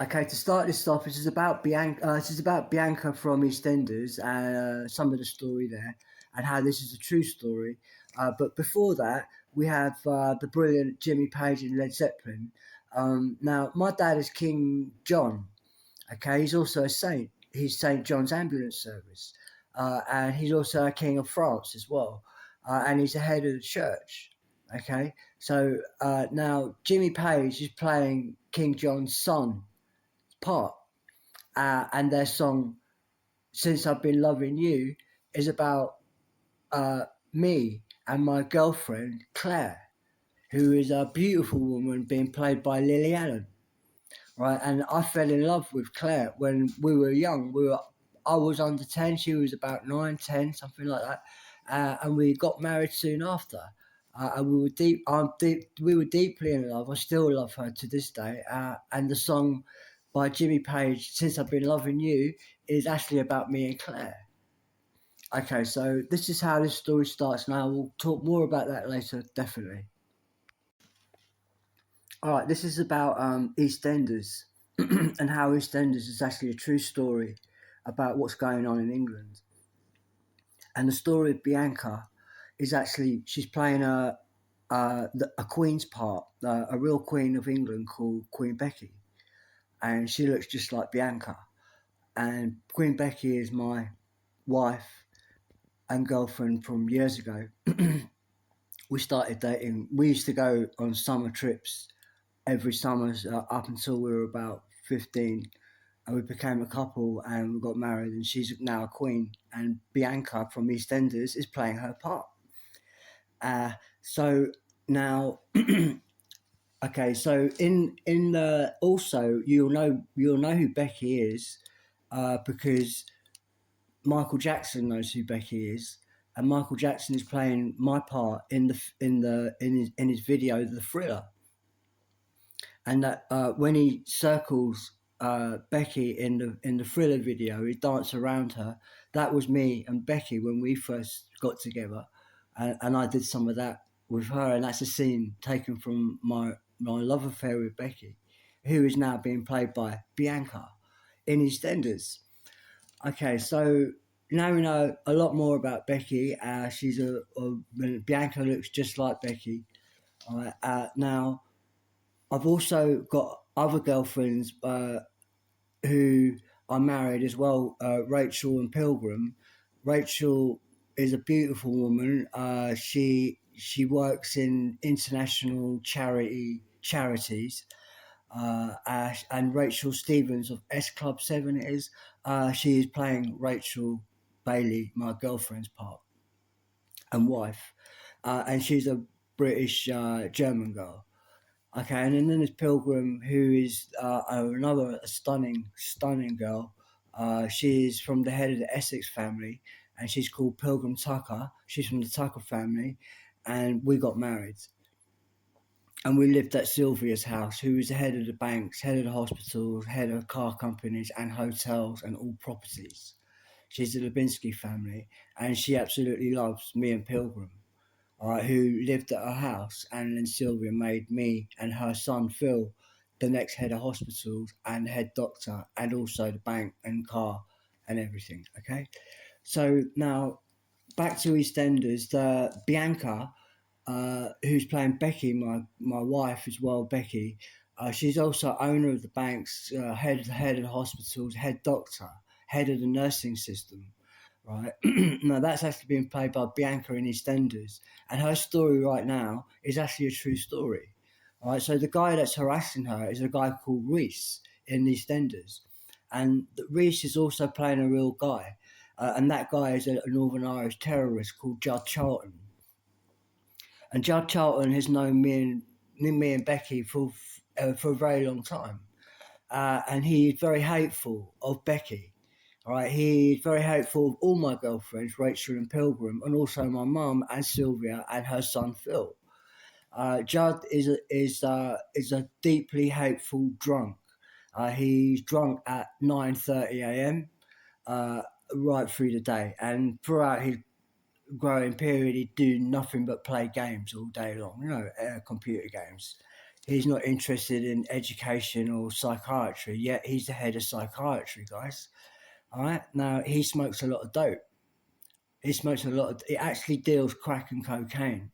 Okay, to start this off, this is about Bianca. This is about Bianca from EastEnders and some of the story there, and how this is a true story. But before that, we have the brilliant Jimmy Page and Led Zeppelin. Now, my dad is King John. Okay, he's also a saint. He's Saint John's Ambulance Service, and he's also a King of France as well, and he's the head of the church. Okay, so now Jimmy Page is playing King John's son part, and their song "Since I've Been Loving You" is about me and my girlfriend Claire, who is a beautiful woman being played by Lily Allen. Right, and I fell in love with Claire when we were young. I was under 10, she was about 9, 10, something like that, and we got married soon after. And we were we were deeply in love. I still love her to this day. And the song by Jimmy Page, "Since I've Been Loving You," is actually about me and Claire. Okay, so this is how this story starts. Now we'll talk more about that later, definitely. All right, this is about EastEnders and how EastEnders is actually a true story about what's going on in England. And the story of Bianca is actually she's playing a queen's part, a real queen of England called Queen Becky, and she looks just like Bianca. And Queen Becky is my wife and girlfriend from years ago. We started dating. We used to go on summer trips every summer up until we were about 15, and we became a couple and we got married, and she's now a queen, and Bianca from EastEnders is playing her part. So now okay, so in the also you'll know who Becky is, because Michael Jackson knows who Becky is, and Michael Jackson is playing my part in his video The Thriller. And that when he circles Becky in the Thriller video, he dances around her. That was me and Becky when we first got together, and I did some of that with her, and that's a scene taken from my love affair with Becky, who is now being played by Bianca in EastEnders. Okay, so now we know a lot more about Becky. Bianca looks just like Becky. Now I've also got other girlfriends who are married as well, Rachel and Pilgrim. Rachel is a beautiful woman. She works in international charities. And Rachel Stevens of S Club 7 it is. She is playing Rachel Bailey, my girlfriend's part and wife. And she's a British German girl. Okay, and then there's Pilgrim, who is another stunning girl. She's from the head of the Essex family, and she's called Pilgrim Tucker. She's from the Tucker family, and we got married. And we lived at Sylvia's house, who was the head of the banks, head of the hospitals, head of car companies and hotels and all properties. She's the Lubinsky family, and she absolutely loves me and Pilgrim, who lived at her house, and then Sylvia made me and her son Phil the next head of hospitals and head doctor, and also the bank and car and everything. Okay, so now back to EastEnders. The Bianca, who's playing Becky, my wife as well, Becky. She's also owner of the banks, head of the hospitals, head doctor, head of the nursing system, right? Now that's actually being played by Bianca in EastEnders, and her story right now is actually a true story. All right, so the guy that's harassing her is a guy called Reese in EastEnders, and Reese is also playing a real guy, and that guy is a Northern Irish terrorist called Judd Charlton, and Judd Charlton has known me and Becky for a very long time, and he is very hateful of Becky. All right, he's very hateful of all my girlfriends, Rachel and Pilgrim, and also my mum and Sylvia and her son Phil. Judd is a deeply hateful drunk. He's drunk at 9:30 a.m. Uh, right through the day, and throughout his growing period, he'd do nothing but play games all day long. Computer games. He's not interested in education or psychiatry, yet he's the head of psychiatry, guys. All right. Now, he smokes a lot of dope. He smokes a lot of, it actually deals crack and cocaine,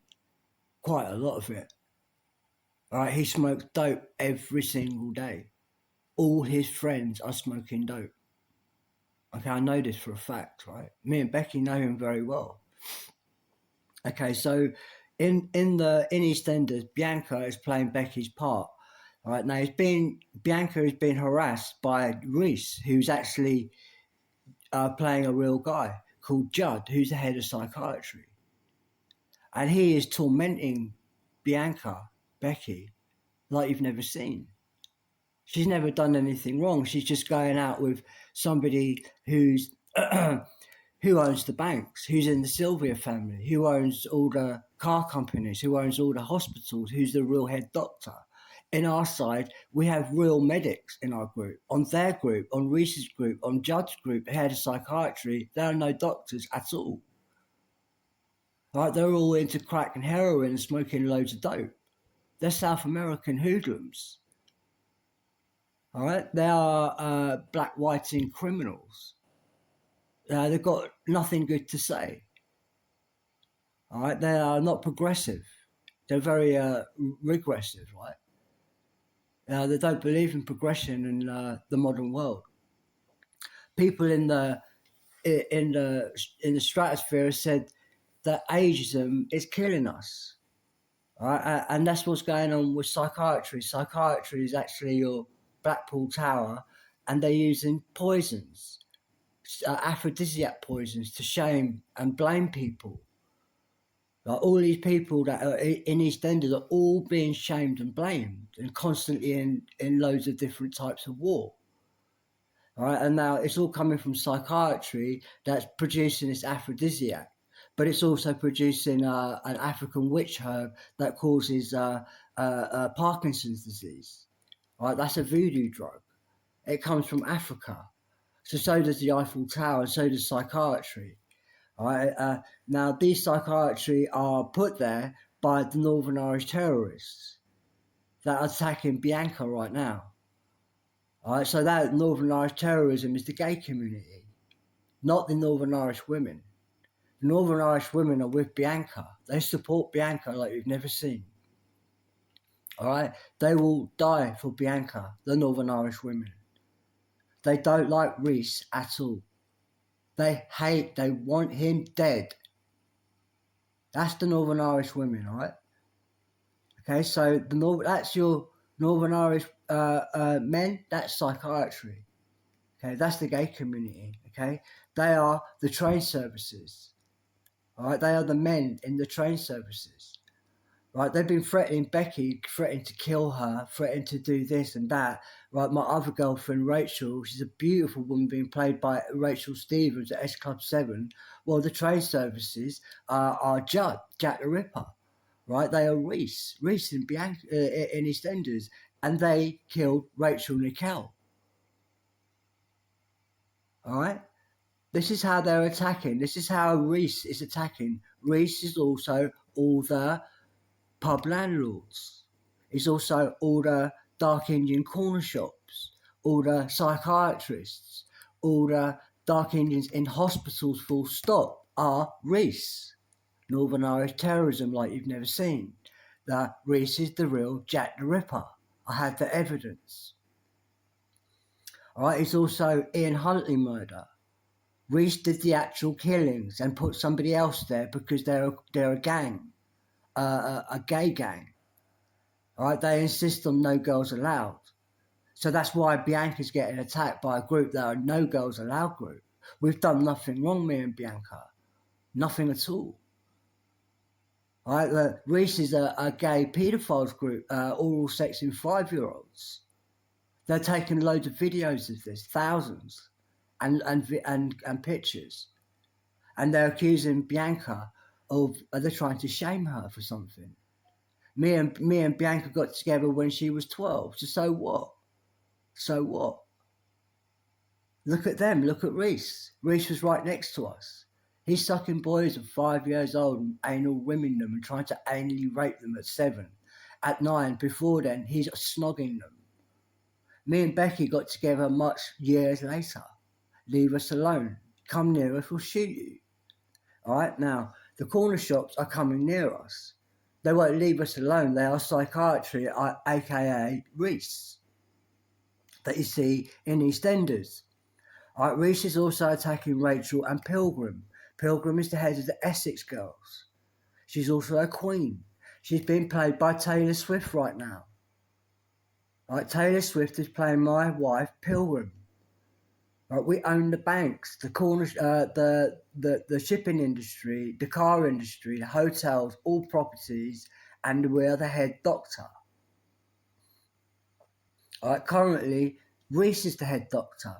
quite a lot of it. All right. He smokes dope every single day. All his friends are smoking dope. Okay. I know this for a fact, right? Me and Becky know him very well. Okay. So in EastEnders, Bianca is playing Becky's part. All right. Now, Bianca has been harassed by Reese, who's actually playing a real guy called Judd, who's the head of psychiatry. And he is tormenting Bianca, Becky, like you've never seen. She's never done anything wrong. She's just going out with somebody who's who owns the banks, who's in the Sylvia family, who owns all the car companies, who owns all the hospitals, who's the real head doctor. In our side, we have real medics in our group. On their group, on Reese's group, on Judd's group, head of psychiatry, there are no doctors at all. Right? They're all into crack and heroin and smoking loads of dope. They're South American hoodlums. All right? They are black whiting criminals. They've got nothing good to say. All right? They are not progressive. They're very regressive, right? They don't believe in progression in the modern world. People in the stratosphere said that ageism is killing us, right? And that's what's going on with psychiatry. Psychiatry is actually your Blackpool Tower, and they're using poisons, aphrodisiac poisons, to shame and blame people. Like all these people that are in EastEnders are all being shamed and blamed, and constantly in loads of different types of war. All right, and now it's all coming from psychiatry that's producing this aphrodisiac, but it's also producing an African witch herb that causes Parkinson's disease. All right, that's a voodoo drug. It comes from Africa. So does the Eiffel Tower, and so does psychiatry. All right, now these psychiatry are put there by the Northern Irish terrorists that are attacking Bianca right now. All right, so that Northern Irish terrorism is the gay community, not the Northern Irish women. The Northern Irish women are with Bianca. They support Bianca like you've never seen. All right, they will die for Bianca, the Northern Irish women. They don't like Reese at all. They want him dead. That's the Northern Irish women, all right? Okay, so that's your Northern Irish men, that's psychiatry. Okay, that's the gay community, okay? They are the train services, all right? They are the men in the train services, right? They've been threatening Becky, threatening to kill her, threatening to do this and that, right? My other girlfriend, Rachel, she's a beautiful woman being played by Rachel Stevens at S Club 7. Well, the train services are Jack the Ripper, right? They are Reese and Bianca in EastEnders, and they killed Rachel Nickel. All right? This is how they're attacking. This is how Reese is attacking. Reese is also all the pub landlords. He's also all the dark Indian corner shops, all the psychiatrists, all the dark Indians in hospitals full stop are Reese. Northern Irish terrorism like you've never seen. That Reese is the real Jack the Ripper. I have the evidence. All right, it's also Ian Huntley murder. Reese did the actual killings and put somebody else there because they're a gang, a gay gang. All right, they insist on no girls allowed. So that's why Bianca's getting attacked by a group that are no girls allowed group. We've done nothing wrong, me and Bianca. Nothing at all. All right, Reese is a gay paedophiles group, oral sexing 5-year-olds. They're taking loads of videos of this, thousands, and pictures, and they're accusing Bianca of they're trying to shame her for something. Me and Bianca got together when she was 12. So what? So what? Look at them. Look at Reese. Reese was right next to us. He's sucking boys of 5 years old and anal rimming them and trying to anally rape them at 7. at 9. Before then, he's snogging them. Me and Becky got together much years later. Leave us alone. Come near us, we'll shoot you. All right, now, the corner shops are coming near us. They won't leave us alone. They are psychiatry, aka Reese, that you see in Eastenders. All right, Reese is also attacking Rachel and Pilgrim. Pilgrim is the head of the Essex Girls. She's also a queen. She's being played by Taylor Swift right now. Right, Taylor Swift is playing my wife, Pilgrim. Right, we own the banks, the corner, the shipping industry, the car industry, the hotels, all properties, and we're the head doctor. Right, currently, Reese is the head doctor.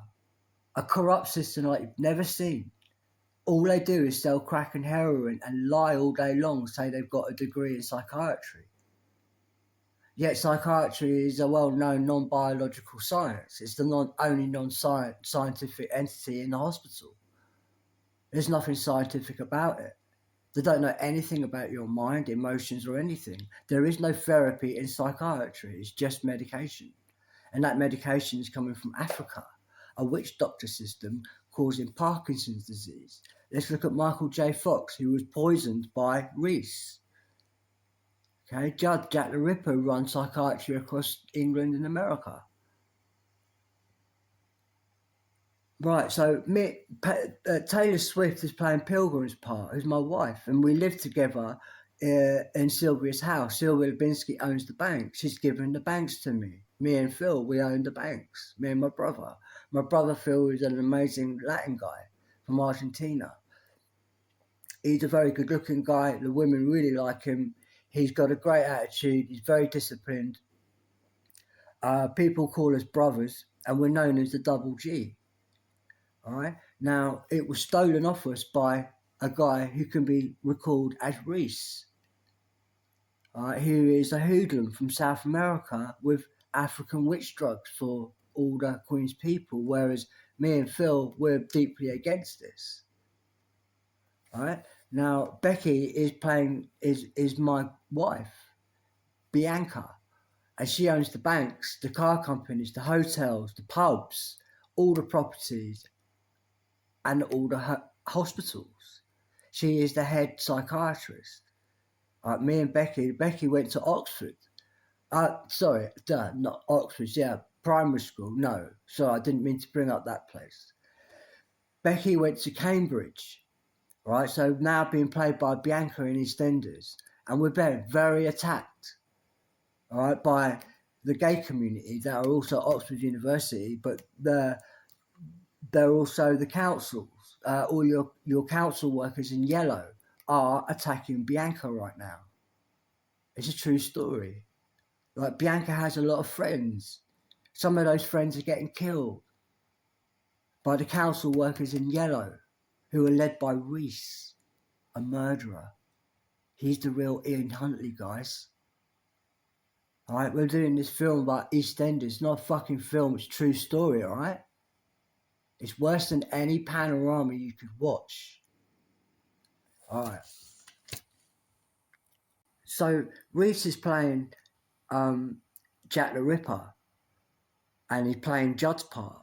A corrupt system like you've never seen. All they do is sell crack and heroin and lie all day long, say they've got a degree in psychiatry. Yet psychiatry is a well-known non-biological science. It's the only non-scientific entity in the hospital. There's nothing scientific about it. They don't know anything about your mind, emotions, or anything. There is no therapy in psychiatry. It's just medication. And that medication is coming from Africa, a witch doctor system causing Parkinson's disease. Let's look at Michael J. Fox, who was poisoned by Reese. Okay, Judge Jack the Ripper runs psychiatry across England and America. Right, so Taylor Swift is playing Pilgrim's part, who's my wife, and we live together in Sylvia's house. Sylvia Lubinsky owns the bank. She's given the banks to me. Me and Phil, we own the banks. Me and my brother. My brother Phil is an amazing Latin guy from Argentina. He's a very good-looking guy. The women really like him. He's got a great attitude. He's very disciplined. People call us brothers, and we're known as the Double G. All right. Now, it was stolen off us by a guy who can be recalled as Reese, who is a hoodlum from South America with African witch drugs for all the Queen's people, whereas me and Phil, we're deeply against this. All right. Now, Becky is my wife, Bianca, and she owns the banks, the car companies, the hotels, the pubs, all the properties, and all the hospitals. She is the head psychiatrist. Me and Becky went to Oxford. Not Oxford, primary school. No, sorry, I didn't mean to bring up that place. Becky went to Cambridge. Right, so now being played by Bianca in EastEnders, and we're being very attacked, all right, by the gay community that are also Oxford University, but they're also the councils. All your council workers in yellow are attacking Bianca right now. It's a true story. Like, Bianca has a lot of friends. Some of those friends are getting killed by the council workers in yellow, who are led by Reese, a murderer. He's the real Ian Huntley, guys. All right, we're doing this film about EastEnders. It's not a fucking film, it's a true story, all right? It's worse than any panorama you could watch. All right. So Reese is playing Jack the Ripper, and he's playing Judd's part.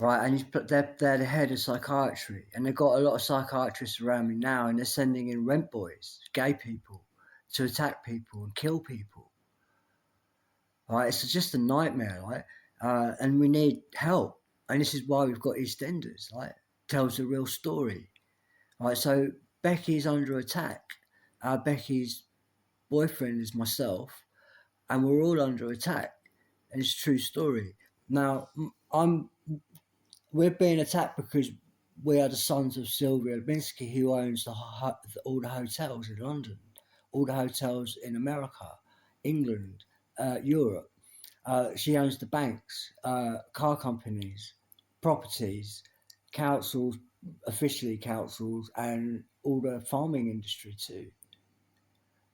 Right, and they're the head of psychiatry, and they've got a lot of psychiatrists around me now, and they're sending in rent boys, gay people, to attack people and kill people. Right, it's just a nightmare, right? And we need help, and this is why we've got EastEnders, right? Tells the real story, right? So Becky's under attack. Becky's boyfriend is myself, and we're all under attack, and it's a true story. Now, we're being attacked because we are the sons of Sylvia Lubinsky, who owns all the hotels in London, all the hotels in America, England, Europe. She owns the banks, car companies, properties, councils, officially councils, and all the farming industry too.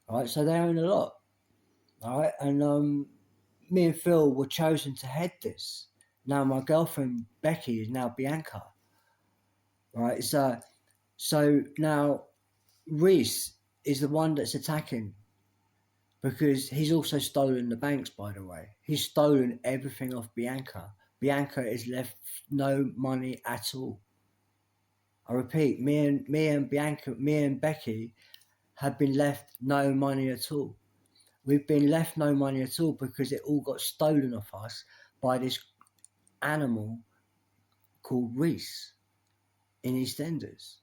All right, so they own a lot. All right, and me and Phil were chosen to head this. Now my girlfriend Becky is now Bianca, right? So, now Reese is the one that's attacking because he's also stolen the banks, by the way. He's stolen everything off Bianca. Bianca is left no money at all. I repeat, me and Becky have been left no money at all. We've been left no money at all because it all got stolen off us by this animal called Reese in Eastenders.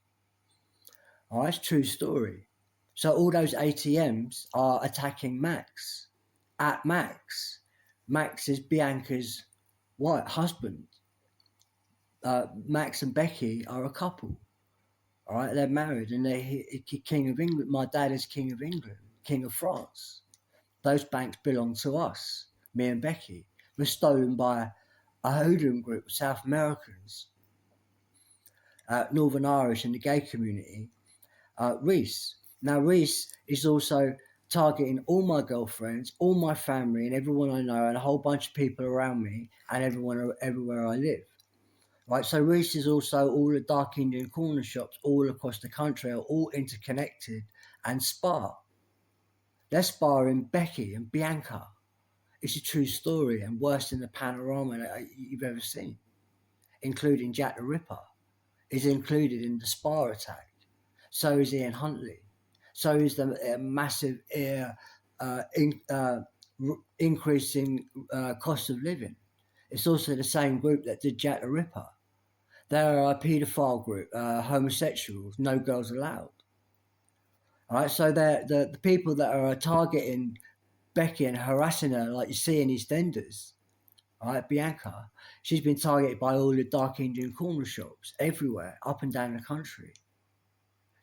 Oh, that's a true story. So all those ATMs are attacking Max. At Max. Max is Bianca's husband. Max and Becky are a couple. All right, they're married and they're King of England. My dad is King of England, King of France. Those banks belong to us, me and Becky. Were stolen by a hoodlum group of South Americans, Northern Irish in the gay community, Reese. Now, Reese is also targeting all my girlfriends, all my family, and everyone I know, and a whole bunch of people around me, and everyone everywhere I live. Right, so Reese is also all the dark Indian corner shops all across the country are all interconnected and spar. They're sparring Becky and Bianca. It's a true story and worse than the panorama that you've ever seen, including Jack the Ripper is included in the Spar attack. So is Ian Huntley. So is the massive increasing cost of living. It's also the same group that did Jack the Ripper. They're a paedophile group, homosexuals, no girls allowed. All right, so they're the people that are targeting Becky and harassing her, like you see in EastEnders. All right, Bianca, she's been targeted by all the dark Indian corner shops everywhere, up and down the country.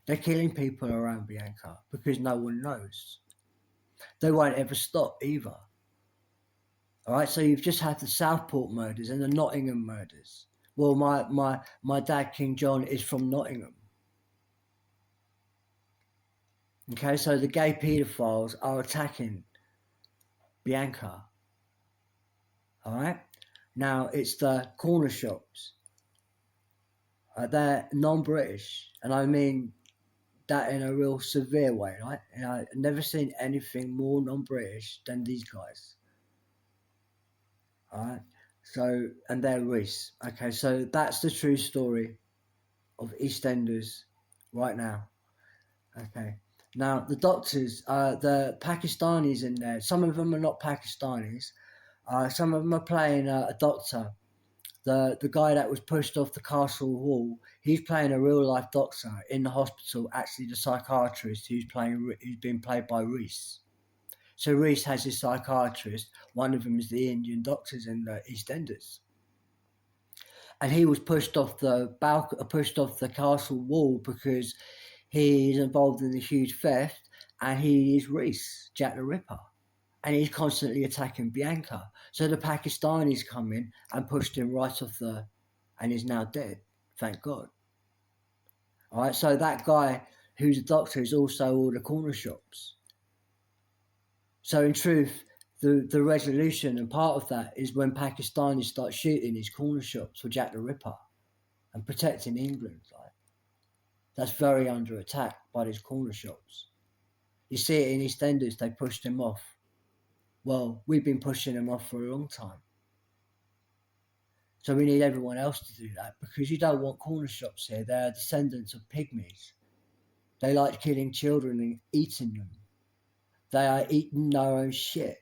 They're killing people around Bianca because no one knows. They won't ever stop either. All right, so you've just had the Southport murders and the Nottingham murders. Well, my dad, King John, is from Nottingham. Okay, so the gay paedophiles are attacking Bianca. All right, now it's the corner shops. They're non-British, and I mean that in a real severe way, right? And I've never seen anything more non-British than these guys. All right, so and they're Reese. Okay, so that's the true story of EastEnders right now. Okay. Now the doctors, the Pakistanis in there. Some of them are not Pakistanis. Some of them are playing a doctor. The guy that was pushed off the castle wall, he's playing a real life doctor in the hospital. Actually, the psychiatrist who's been played by Reese. So Reese has his psychiatrist. One of them is the Indian doctors in the EastEnders. And he was pushed off the castle wall because he's involved in a huge theft, and he is Reese, Jack the Ripper, and he's constantly attacking Bianca. So the Pakistanis come in and pushed him right off and he's now dead. Thank God. All right, so that guy who's a doctor is also all the corner shops. So in truth, the resolution and part of that is when Pakistanis start shooting these corner shops for Jack the Ripper and protecting England. Right? That's very under attack by these corner shops. You see it in EastEnders, they pushed him off. Well, we've been pushing him off for a long time. So we need everyone else to do that because you don't want corner shops here. They're descendants of pygmies. They like killing children and eating them. They are eating their own shit.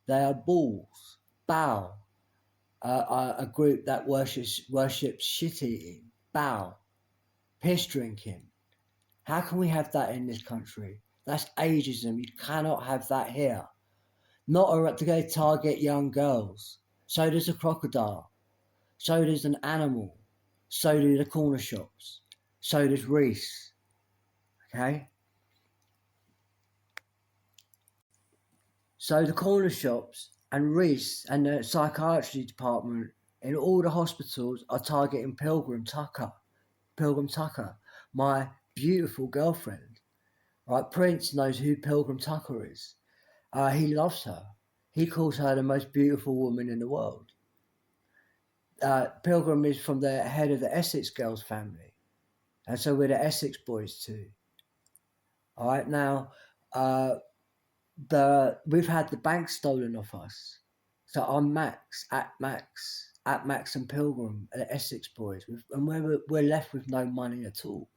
They are bulls. Bao, a group that worships shit eating. Bao, piss drinking. How can we have that in this country? That's ageism. You cannot have that here. Not to go target young girls. So does a crocodile. So does an animal. So do the corner shops. So does Reese. Okay? So the corner shops and Reese and the psychiatry department in all the hospitals are targeting Pilgrim Tucker. Pilgrim Tucker, my beautiful girlfriend. Right? Prince knows who Pilgrim Tucker is. He loves her. He calls her the most beautiful woman in the world. Pilgrim is from the head of the Essex girls family. And so we're the Essex boys too. All right, now, we've had the bank stolen off us. So I'm Max and Pilgrim at Essex Boys, and we're left with no money at all.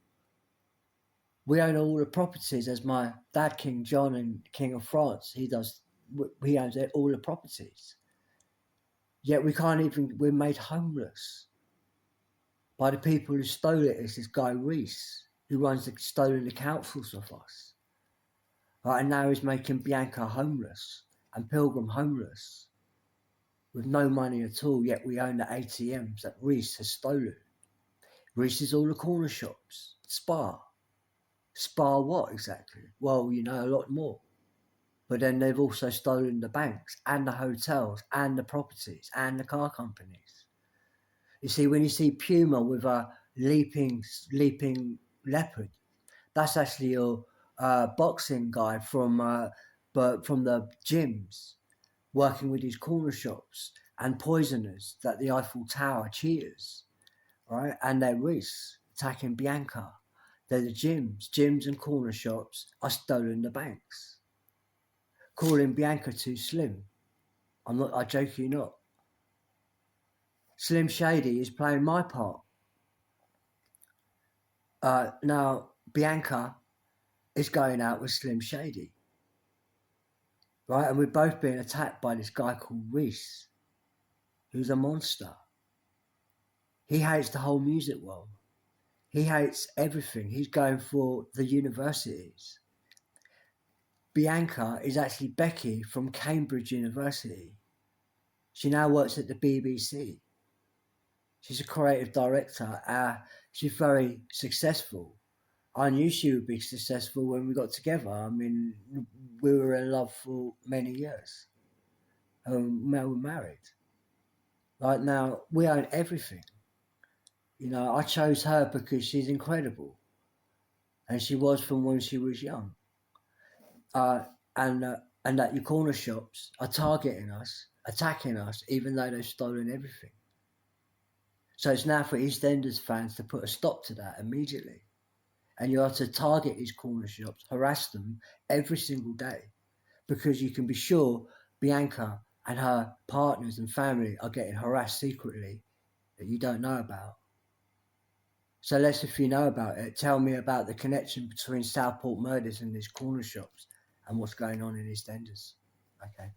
We own all the properties, as my dad, King John and King of France, he owns all the properties. Yet we can't even, we're made homeless by the people who stole it. It's this guy Reese, who runs stolen the councils off us. Right, and now he's making Bianca homeless and Pilgrim homeless with no money at all, yet we own the ATMs that Reese has stolen. Reese is all the corner shops. Spa what exactly? Well, you know, a lot more. But then they've also stolen the banks and the hotels and the properties and the car companies. You see, when you see Puma with a leaping leopard, that's actually your boxing guy from the gyms, working with these corner shops and poisoners that the Eiffel Tower cheaters, right? And they're Reese attacking Bianca. They're the gyms and corner shops are stolen the banks, calling Bianca too slim. I joke you not. Slim Shady is playing my part. Now Bianca is going out with Slim Shady, right? And we're both being attacked by this guy called Reese, who's a monster. He hates the whole music world. He hates everything. He's going for the universities. Bianca is actually Becky from Cambridge University. She now works at the BBC. She's a creative director. She's very successful. I knew she would be successful when we got together. I mean, we were in love for many years. Now we're married. Right now, we own everything. You know, I chose her because she's incredible. And she was from when she was young. And that your corner shops are targeting us, attacking us, even though they've stolen everything. So it's now for Eastenders fans to put a stop to that immediately. And you have to target these corner shops, harass them every single day, because you can be sure Bianca and her partners and family are getting harassed secretly that you don't know about. So if you know about it, tell me about the connection between Southport murders and these corner shops and what's going on in Eastenders. Okay.